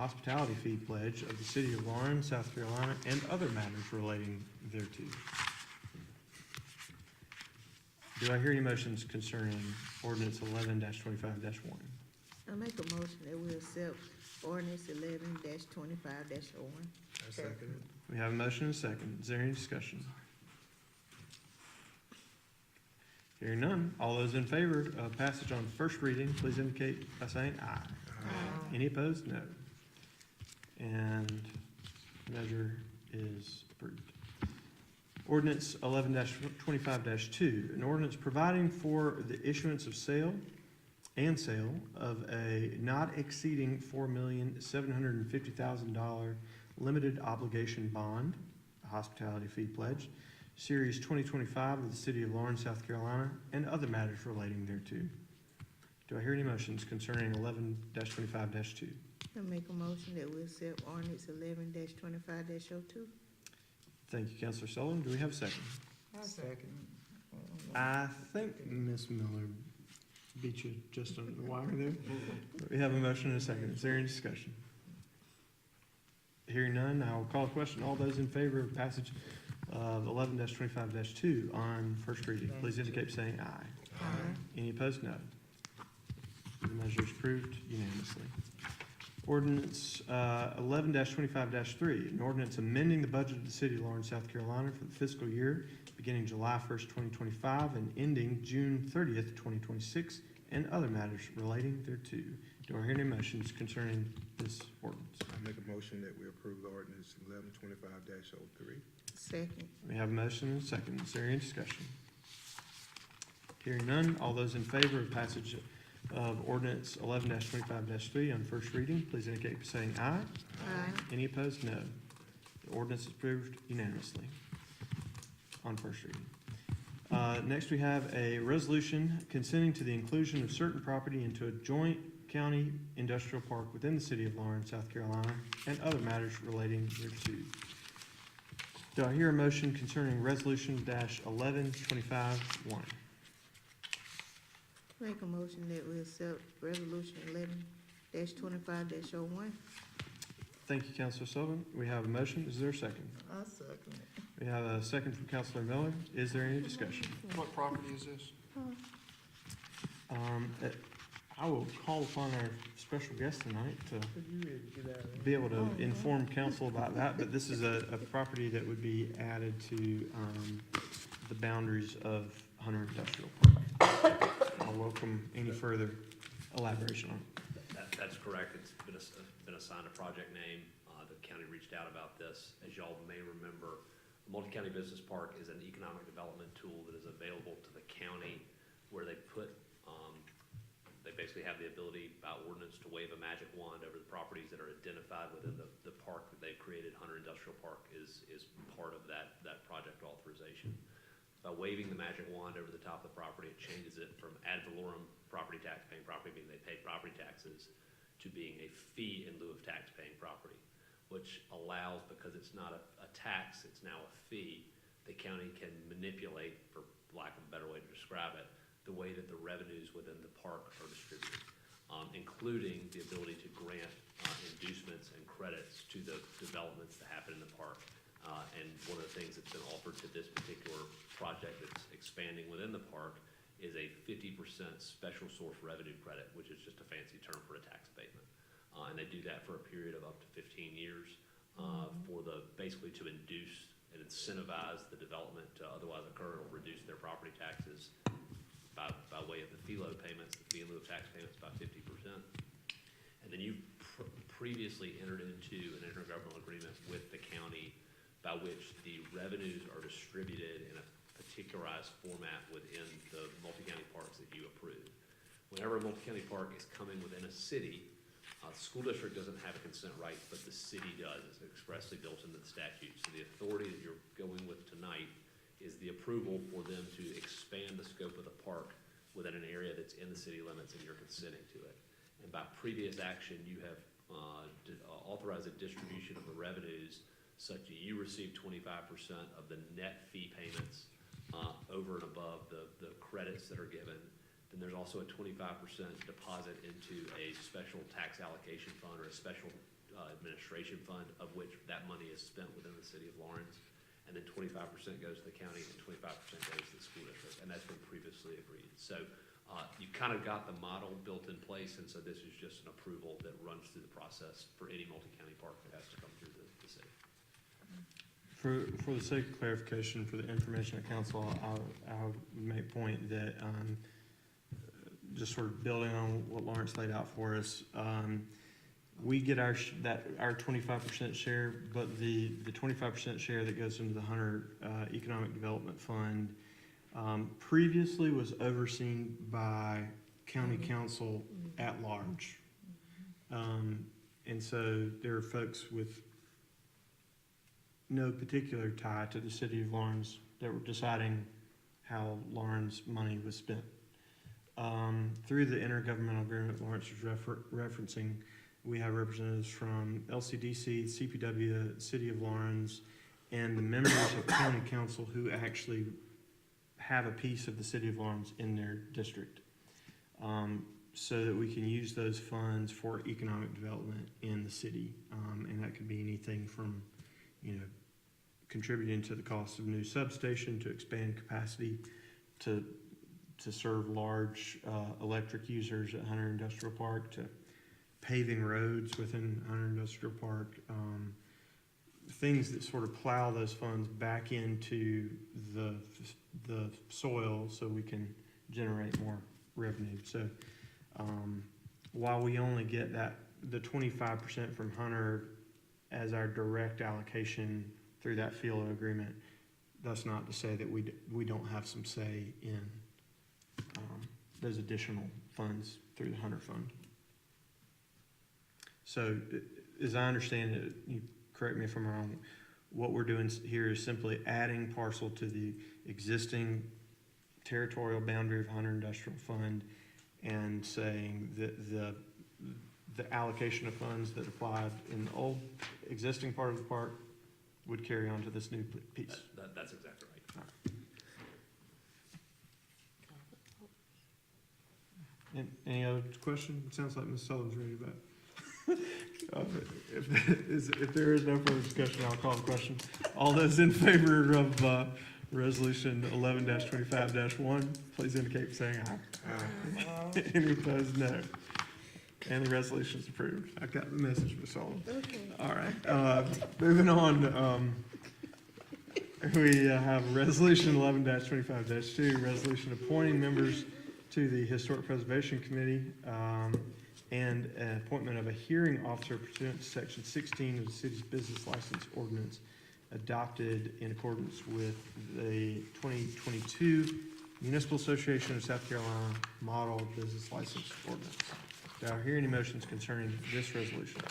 hospitality fee pledge of the city of Lawrence, South Carolina, and other matters relating thereto. Do I hear any motions concerning ordinance 11-25-1? I make a motion that we accept ordinance 11-25-01. I second it. We have a motion and a second. Is there any discussion? Hearing none, all those in favor of passage on first reading, please indicate by saying aye. Any opposed? No. And measure is approved. Ordinance 11-25-2, an ordinance providing for the issuance of sale of a not exceeding $4,750,000 limited obligation bond, a hospitality fee pledge, Series 2025 of the city of Lawrence, South Carolina, and other matters relating thereto. Do I hear any motions concerning 11-25-2? I make a motion that we accept ordinance 11-25-02. Thank you, Councilor Sullivan. Do we have a second? I second. I think Ms. Miller beat you just on the wire there. We have a motion and a second. Is there any discussion? Hearing none, I will call a question. All those in favor of passage of 11-25-2 on first reading, please indicate by saying aye. Any opposed? No. The measure is approved unanimously. Ordinance 11-25-3, an ordinance amending the budget of the city of Lawrence, South Carolina for the fiscal year beginning July 1st, 2025 and ending June 30th, 2026, and other matters relating thereto. Do I hear any motions concerning this ordinance? I make a motion that we approve ordinance 11-25-03. Second. We have a motion and a second. Is there any discussion? Hearing none, all those in favor of passage of ordinance 11-25-3 on first reading, please indicate by saying aye. Any opposed? No. The ordinance is approved unanimously on first reading. Next, we have a resolution consenting to the inclusion of certain property into a joint county industrial park within the city of Lawrence, South Carolina, and other matters relating thereto. Do I hear a motion concerning resolution -11-25-1? Make a motion that we accept resolution 11-25-01. Thank you, Councilor Sullivan. We have a motion. Is there a second? I second it. We have a second from Councilor Miller. Is there any discussion? What property is this? I will call upon our special guest tonight to You ready to get out of be able to inform council about that, but this is a property that would be added to the boundaries of Hunter Industrial Park. I'll welcome any further elaboration on it. That's correct. It's been assigned a project name. The county reached out about this. As y'all may remember, the Multi-County Business Park is an economic development tool that is available to the county where they basically have the ability by ordinance to wave a magic wand over the properties that are identified within the park that they've created. Hunter Industrial Park is part of that project authorization. By waving the magic wand over the top of the property, it changes it from ad valorem property tax paying property, meaning they pay property taxes, to being a fee in lieu of tax paying property, which allows, because it's not a tax, it's now a fee, the county can manipulate, for lack of a better way to describe it, the way that the revenues within the park are distributed, including the ability to grant inducements and credits to the developments that happen in the park. And one of the things that's been offered to this particular project that's expanding within the park is a 50% special source revenue credit, which is just a fancy term for a tax abatement. And they do that for a period of up to 15 years basically to induce and incentivize the development to otherwise occur or reduce their property taxes by way of the FELO payments, the fee in lieu of tax payments, by 50%. And then you previously entered into an intergovernmental agreement with the county by which the revenues are distributed in a particularized format within the multi-county parks that you approve. Whenever a multi-county park is coming within a city, the school district doesn't have a consent right, but the city does. It's expressly built into the statute. So the authority that you're going with tonight is the approval for them to expand the scope of the park within an area that's in the city limits, and you're consenting to it. And by previous action, you have authorized a distribution of the revenues such that you receive 25% of the net fee payments over and above the credits that are given. Then there's also a 25% deposit into a special tax allocation fund or a special administration fund, of which that money is spent within the city of Lawrence. And then 25% goes to the county and 25% goes to the school district, and that's been previously agreed. So, you kind of got the model built in place, and so this is just an approval that runs through the process for any multi-county park that has to come through the city. For the sake of clarification, for the information of council, I'll make point that, just sort of building on what Lawrence laid out for us, we get our 25% share, but the 25% share that goes into the Hunter Economic Development Fund previously was overseen by county council at large. And so there are folks with no particular tie to the city of Lawrence that were deciding how Lawrence money was spent. Through the intergovernmental agreement Lawrence was referencing, we have representatives from LCDC, CPW, City of Lawrence, and the members of county council who actually have a piece of the City of Lawrence in their district, so that we can use those funds for economic development in the city. And that could be anything from, contributing to the cost of new substation, to expand capacity, to serve large electric users at Hunter Industrial Park, to paving roads within Hunter Industrial Park, things that sort of plow those funds back into the soil so we can generate more revenue. So while we only get the 25% from Hunter as our direct allocation through that FILA agreement, that's not to say that we don't have some say in those additional funds through the Hunter Fund. So, as I understand it, you correct me if I'm wrong, what we're doing here is simply adding parcel to the existing territorial boundary of Hunter Industrial Fund and saying that the allocation of funds that applied in the old existing part of the park would carry on to this new piece. That's exactly right. Any other questions? It sounds like Ms. Sullivan's ready to vote. If there is no further discussion, I'll call the question. All those in favor of Resolution 11-25-1, please indicate by saying aye. Any opposed, no. And the resolution is approved. I got the message, Ms. Sullivan. Okay. All right, moving on. We have Resolution 11-25-2, resolution appointing members to the Historic Preservation Committee, and an appointment of a hearing officer pursuant to Section 16 of the city's business license ordinance adopted in accordance with the 2022 Municipal Association of South Carolina Model Business License Ordinance. Do I hear any motions concerning this resolution?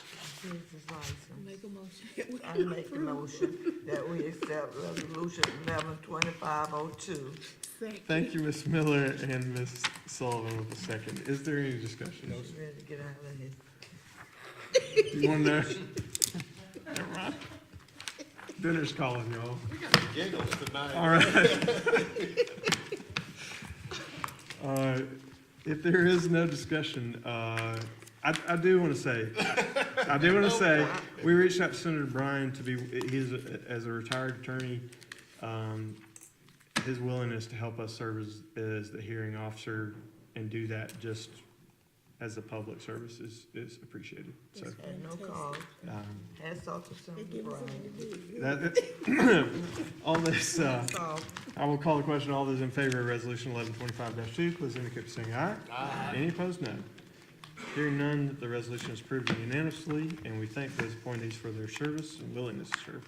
Business license. Make a motion. I make a motion that we accept resolution 11-25-02. Second. Thank you, Ms. Miller and Ms. Sullivan with a second. Is there any discussion? She's ready to get out of here. Do you want to know? Never mind. Dinner's calling, y'all. Giggles tonight. All right. If there is no discussion, I do want to say, we reached out to Senator Bryan as a retired attorney, his willingness to help us serve as the hearing officer and do that just as a public service is appreciated. So, At no cost. Hats off to Senator Bryan. all this, That's all. I will call the question. All those in favor of Resolution 11-25-2, please indicate by saying aye. Aye. Any opposed, no. Hearing none, the resolution is approved unanimously, and we thank those appointees for their service and willingness to serve.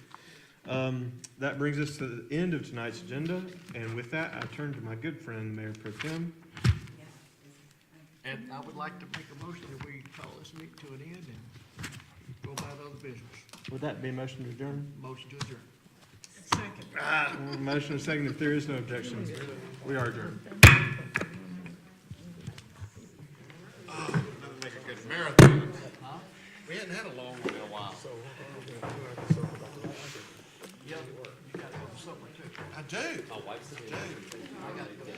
That brings us to the end of tonight's agenda, and with that, I turn to my good friend, Mayor Pro Tem. And I would like to make a motion that we call this meeting to an end and go about other business. Would that be a motion to adjourn? Motion to adjourn. Second. Motion and second. If there is no objection, we are adjourned. That'll make a good marathon. We hadn't had a long one in a while. Yeah, you got to go to supper too. I do. My wife's I do.